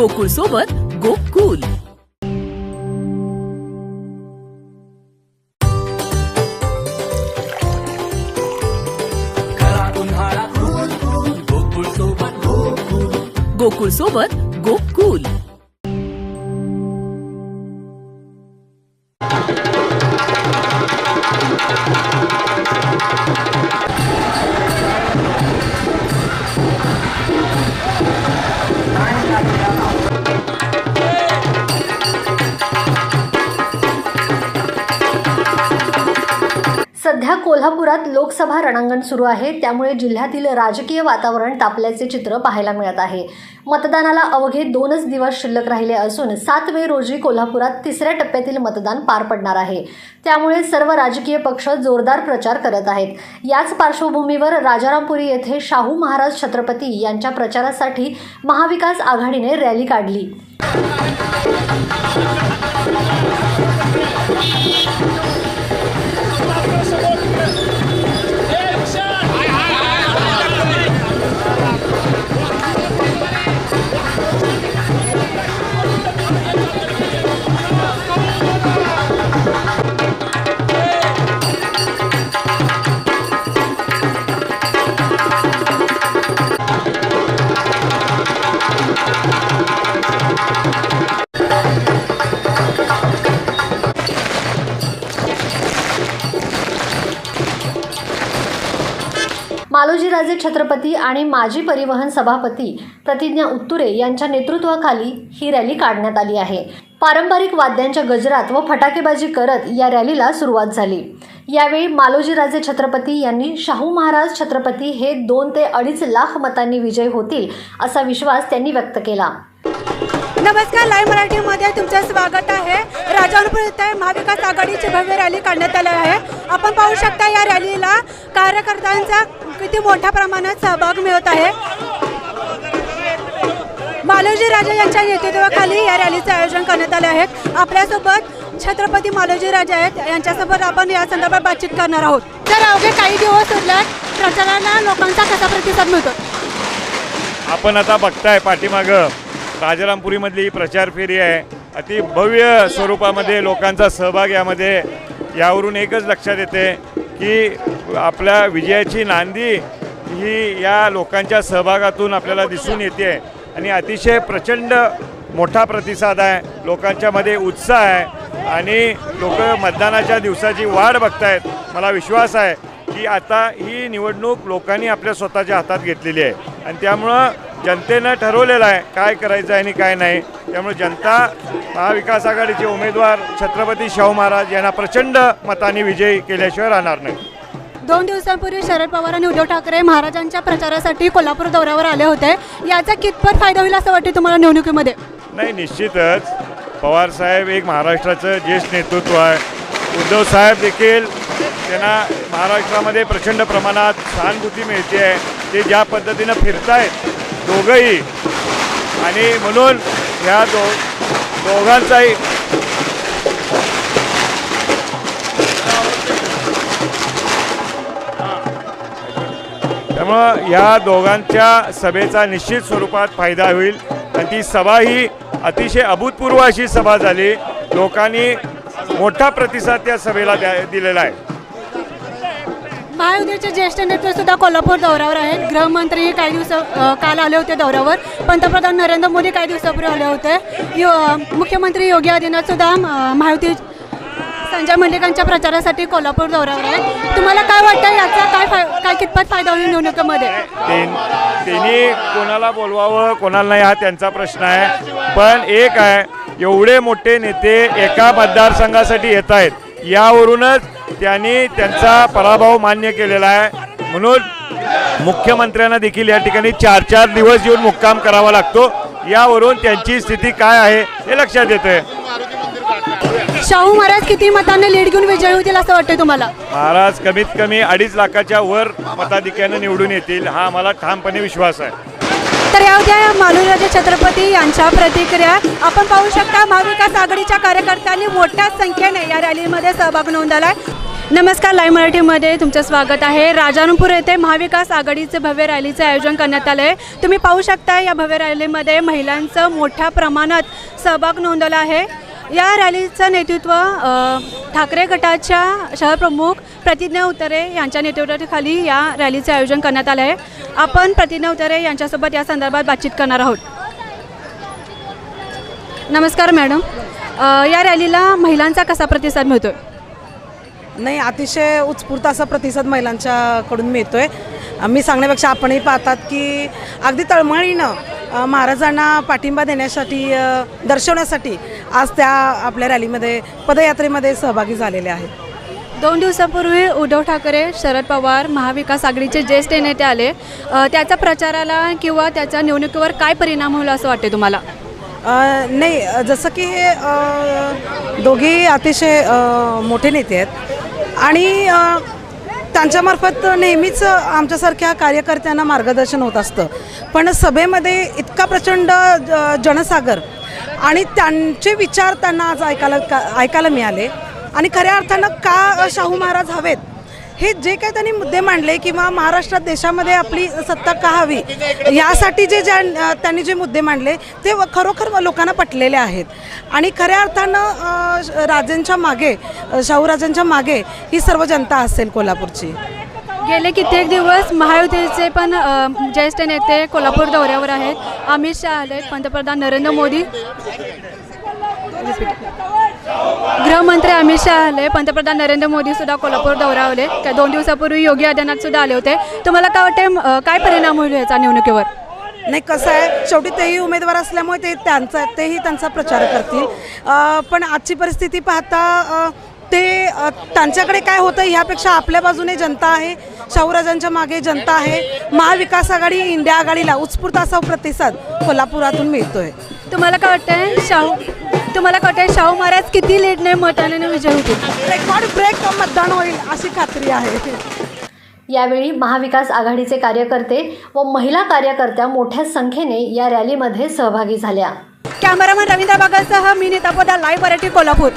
गोकुळ सोबत गोकुल। गोकुळ सोबत गोकुल। सध्या कोल्हापुरात लोकसभा रणांगण सुरू आहे, त्यामुळे जिल्ह्यातील राजकीय वातावरण तापल्याचे चित्र पाहायला मिळत आहे। मतदानाला अवघे 2च दिवस शिल्लक राहिले असून 7 मे रोजी कोल्हापुरात 3ऱ्या टप्प्यातील मतदान पार पडणार आहे। त्यामुळे सर्व राजकीय पक्ष जोरदार प्रचार करत आहेत। याच पार्श्वभूमीवर राजारामपुरी येथे शाहू महाराज छत्रपती यांच्या प्रचारासाठी महाविकास आघाडीने रॅली काढली। मालोजीराजे छत्रपती आणि माजी परिवहन सभापती प्रतिज्ञा उत्तुरे यांच्या नेतृत्वाखाली ही रॅली काढण्यात आली आहे। पारंपरिक वाद्यांच्या गजरात व फटाकेबाजी करत या रॅलीला सुरुवात झाली। यावेळी मालोजीराजे छत्रपती यांनी शाहू महाराज छत्रपती हे 2 ते 2.5 लाख मतांनी विजयी होतील असा विश्वास त्यांनी व्यक्त केला। नमस्कार, लाईव्ह मराठीमध्ये तुमचं स्वागत आहे। राजारामपुरी येथे महाविकास आघाडीची भव्य रॅली काढण्यात आली आहे। आपण पाहू शकता या रॅलीला कार्यकर्त्यांचा किती मोठ्या प्रमाणात सहभाग मिळत आहे। मालोजीराजे यांच्या नेतृत्वाखाली या रॅलीचे आयोजन करण्यात आले आहे। आपल्यासोबत छत्रपती मालोजीराजे आहेत, यांच्यासोबत आपण या संदर्भात बातचीत करणार आहोत। तर अवघे काही दिवस उरल्यात प्रचाराला लोकांचा कसा प्रतिसाद मिळतो? आपण आता बघताय पाठीमागं राजारामपुरीमधली प्रचार फेरी आहे। अति भव्य स्वरूपामध्ये लोकांचा सहभाग यामध्ये, यावरून एकच लक्षात येते की आपल्या विजयाची नांदी ही या लोकांच्या सहभागातून आपल्याला दिसून येते आणि अतिशय प्रचंड मोठा प्रतिसाद आहे। लोकांच्यामध्ये उत्साह आहे आणि लोक मतदानाच्या दिवसाची वाट बघतायत। मला विश्वास आहे की आता ही निवडणूक लोकांनी आपल्या स्वतःच्या हातात घेतलेली आहे आणि त्यामुळं जनतेनं ठरवलेलं आहे काय करायचं आहे आणि काय नाही। त्यामुळे जनता महाविकास आघाडीचे उमेदवार छत्रपती शाहू महाराज यांना प्रचंड मतांनी विजयी केल्याशिवाय राहणार नाही। 2 दिवसांपूर्वी शरद पवार आणि उद्धव ठाकरे महाराजांच्या प्रचारासाठी कोल्हापूर दौऱ्यावर आले होते। याचा कितपत फायदा होईल असं वाटते तुम्हाला निवडणुकीमध्ये? नाही, निश्चितच पवार साहेब एक महाराष्ट्राचं ज्येष्ठ नेतृत्व आहे। उद्धव साहेब देखील त्यांना महाराष्ट्रामध्ये प्रचंड प्रमाणात सहानुभूती मिळते आहे। ते ज्या पद्धतीनं फिरतायत दोघंही आणि म्हणून ह्या दोघांचाही त्यामुळं ह्या दोघांच्या सभेचा निश्चित स्वरूपात फायदा होईल आणि ती सभा ही अतिशय अभूतपूर्व अशी सभा झाली। लोकांनी मोठा प्रतिसाद त्या सभेला दिलेला आहे। महायुतीचे ज्येष्ठ नेते सुद्धा कोल्हापूर दौऱ्यावर आहेत। गृहमंत्री काही दिवस काल आले होते दौऱ्यावर। पंतप्रधान नरेंद्र मोदी काही दिवसापूर्वी आले होते। मुख्यमंत्री योगी आदित्यनाथ सुद्धा महायुती संजय मंडलिकांच्या प्रचारासाठी कोल्हापूर दौऱ्यावर आहे। तुम्हाला काय वाटतं याचा काय कितपत फायदा होईल निवडणुकीमध्ये? त्यांनी कोणाला बोलवावं कोणाला नाही हा त्यांचा प्रश्न आहे, पण एक आहे एवढे मोठे नेते एका मतदारसंघासाठी येत आहेत, यावरूनच त्यांनी त्यांचा पराभव मान्य केलेला आहे। म्हणून मुख्यमंत्र्यांना देखील या ठिकाणी 4-4 दिवस येऊन मुक्काम करावा लागतो। यावरून त्यांची स्थिती काय आहे हे लक्षात येते। शाहू महाराज किती मतांनी लीड घेऊन विजयी होतील असं वाटतं तुम्हाला? महाराज कमीत कमी 2.5 लाखाच्या वर मताधिक्याने निवडून येतील हा आम्हाला ठामपणे विश्वास आहे। तर या होत्या मालोजीराजे छत्रपती यांच्या प्रतिक्रिया। आपण पाहू शकता महाविकास आघाडीच्या कार्यकर्त्यांनी मोठ्या संख्येने या रॅलीमध्ये सहभाग नोंदवला आहे। नमस्कार, लाईव्ह मराठीमध्ये तुमचं स्वागत आहे. राजारामपूर येथे महाविकास आघाडीचे भव्य रॅलीचे आयोजन करण्यात आले आहे. तुम्ही पाहू शकता या भव्य रॅलीमध्ये महिलांचं मोठ्या प्रमाणात सहभाग नोंदवला आहे. या रॅलीचं नेतृत्व ठाकरे गटाच्या शहरप्रमुख प्रतिज्ञा उतरे यांच्या नेतृत्वाखाली या रॅलीचे आयोजन करण्यात आले आहे. आपण प्रतिज्ञा उतरे यांच्यासोबत या संदर्भात बातचीत करणार आहोत. नमस्कार मॅडम, या रॅलीला महिलांचा कसा प्रतिसाद मिळतो? नाही, अतिशय उत्स्फूर्त असा प्रतिसाद महिलांच्याकडून मिळतो आहे. मी सांगण्यापेक्षा आपणही पाहतात की अगदी तळमळीनं महाराजांना पाठिंबा देण्यासाठी दर्शवण्यासाठी आज त्या आपल्या रॅलीमध्ये पदयात्रेमध्ये सहभागी झालेले आहेत. 2 दिवसापूर्वी उद्धव ठाकरे, शरद पवार, महाविकास आघाडीचे ज्येष्ठ नेते आले. त्याच्या प्रचाराला किंवा त्याच्या निवडणुकीवर काय परिणाम होईल असं वाटते तुम्हाला? नाही, जसं की हे दोघेही अतिशय मोठे नेते आहेत आणि त्यांच्यामार्फत नेहमीच आमच्यासारख्या कार्यकर्त्यांना मार्गदर्शन होत असतं. पण सभेमध्ये इतका प्रचंड जनसागर आणि त्यांचे विचार त्यांना आज ऐकायला मिळाले आणि खऱ्या अर्थानं का शाहू महाराज हवेत हे जे काही त्यांनी मुद्दे मांडले किंवा महाराष्ट्रात देशामध्ये आपली सत्ता का हवी यासाठी त्यांनी जे मुद्दे मांडले ते खरोखर लोकांना पटलेले आहेत. आणि खऱ्या अर्थानं राजांच्या मागे, शाहूराजांच्या मागे ही सर्व जनता असेल कोल्हापूरची. गेले कित्येक दिवस महायुतीचे पण ज्येष्ठ नेते कोल्हापूर दौऱ्यावर आहेत. अमित शहा आले, पंतप्रधान नरेंद्र मोदी, गृहमंत्री अमित शहा आले, पंतप्रधान नरेंद्र मोदी सुद्धा कोल्हापूर दौऱ्यावर आले. 2 दिवसापूर्वी योगी आदित्यनाथ सुद्धा आले होते. तुम्हाला काय वाटते, काय परिणाम होईल याचा निवडणुकीवर? नाही, कसं आहे, शेवटी तेही उमेदवार असल्यामुळे तेही त्यांचा प्रचार करतील. पण आजची परिस्थिती पाहता त्यांच्याकडे काय होतं ह्यापेक्षा आपल्या बाजूने जनता आहे, शाहूराजांच्या मागे जनता आहे. महाविकास आघाडी, इंडिया आघाडीला उत्स्फूर्त असा प्रतिसाद कोल्हापुरातून मिळतोय. तुम्हाला काय वाटतंय, शाहू महाराज किती लीडने मताने विजय होतील? रेकॉर्ड ब्रेक मतदान होईल अशी खात्री आहे. यावेळी महाविकास आघाडीचे कार्यकर्ते व महिला कार्यकर्त्या मोठ्या संख्येने या रॅलीमध्ये सहभागी झाल्या. कॅमेरामन रवींद्र बागलसह मी नीता पोदार, लाईव्ह मराठी, कोल्हापूर.